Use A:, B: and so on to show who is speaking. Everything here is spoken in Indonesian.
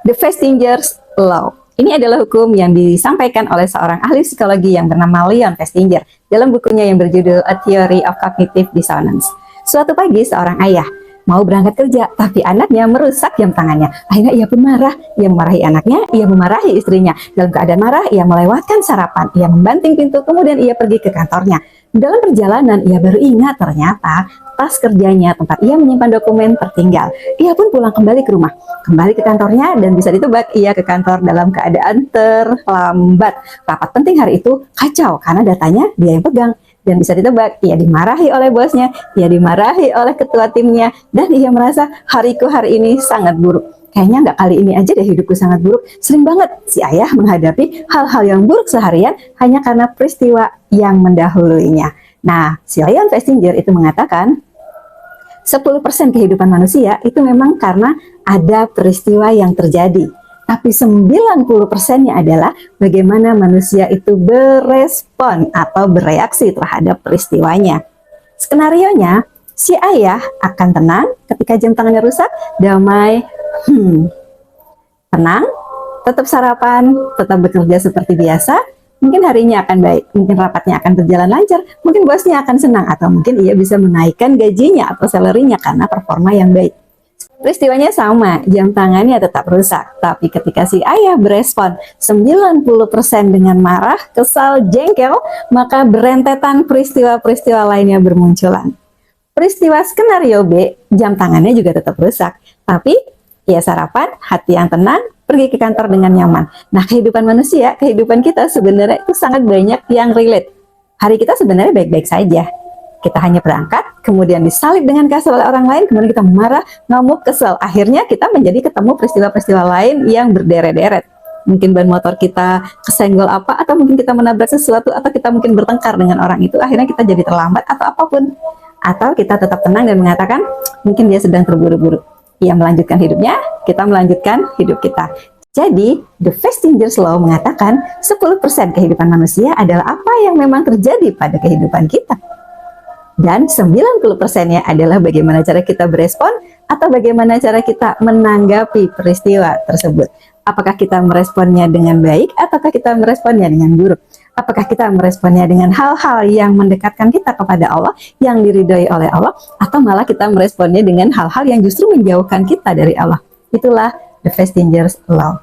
A: The Festinger's Law. Ini adalah hukum yang disampaikan oleh seorang ahli psikologi yang bernama Leon Festinger dalam bukunya yang berjudul A Theory of Cognitive Dissonance. Suatu pagi seorang ayah mau berangkat kerja, tapi anaknya merusak jam tangannya. Akhirnya ia pun marah. Ia memarahi anaknya, ia memarahi istrinya. Dalam keadaan marah, ia melewatkan sarapan. Ia membanting pintu, kemudian ia pergi ke kantornya. Dalam perjalanan, ia baru ingat ternyata tas kerjanya tempat ia menyimpan dokumen tertinggal. Ia pun pulang kembali ke rumah, kembali ke kantornya, dan bisa ditebak ia ke kantor dalam keadaan terlambat. Rapat penting hari itu kacau karena datanya dia yang pegang. Dan bisa ditebak, ia dimarahi oleh bosnya, ia dimarahi oleh ketua timnya, dan ia merasa hariku hari ini sangat buruk. Kayaknya nggak kali ini aja deh hidupku sangat buruk. Sering banget si ayah menghadapi hal-hal yang buruk seharian hanya karena peristiwa yang mendahulunya. Nah, si Leon Festinger itu mengatakan 10% kehidupan manusia itu memang karena ada peristiwa yang terjadi. Tapi 90%-nya adalah bagaimana manusia itu berespon atau bereaksi terhadap peristiwanya. Skenarionya, si ayah akan tenang ketika jam tangannya rusak, damai, tenang, tetap sarapan, tetap bekerja seperti biasa, mungkin harinya akan baik, mungkin rapatnya akan berjalan lancar, mungkin bosnya akan senang, atau mungkin ia bisa menaikkan gajinya atau salary-nya karena performa yang baik. Peristiwanya sama, jam tangannya tetap rusak. Tapi ketika si ayah berespon 90% dengan marah, kesal, jengkel, maka berentetan peristiwa-peristiwa lainnya bermunculan. Peristiwa skenario B, jam tangannya juga tetap rusak. Tapi ia sarapan, hati yang tenang, pergi ke kantor dengan nyaman. Nah, kehidupan manusia, kehidupan kita sebenarnya itu sangat banyak yang relate. Hari kita sebenarnya baik-baik saja. Kita hanya berangkat, kemudian disalib dengan kasar oleh orang lain, kemudian kita marah, ngamuk, kesel. Akhirnya kita menjadi ketemu peristiwa-peristiwa lain yang berderet-deret. Mungkin ban motor kita kesenggol apa, atau mungkin kita menabrak sesuatu, atau kita mungkin bertengkar dengan orang itu, akhirnya kita jadi terlambat atau apapun. Atau kita tetap tenang dan mengatakan, mungkin dia sedang terburu-buru. Ia melanjutkan hidupnya, kita melanjutkan hidup kita. Jadi, The Festinger's Law mengatakan 10% kehidupan manusia adalah apa yang memang terjadi pada kehidupan kita. Dan 90%-nya adalah bagaimana cara kita berespon atau bagaimana cara kita menanggapi peristiwa tersebut. Apakah kita meresponnya dengan baik ataukah kita meresponnya dengan buruk? Apakah kita meresponnya dengan hal-hal yang mendekatkan kita kepada Allah, yang diridhoi oleh Allah, atau malah kita meresponnya dengan hal-hal yang justru menjauhkan kita dari Allah? Itulah The Festinger's Law.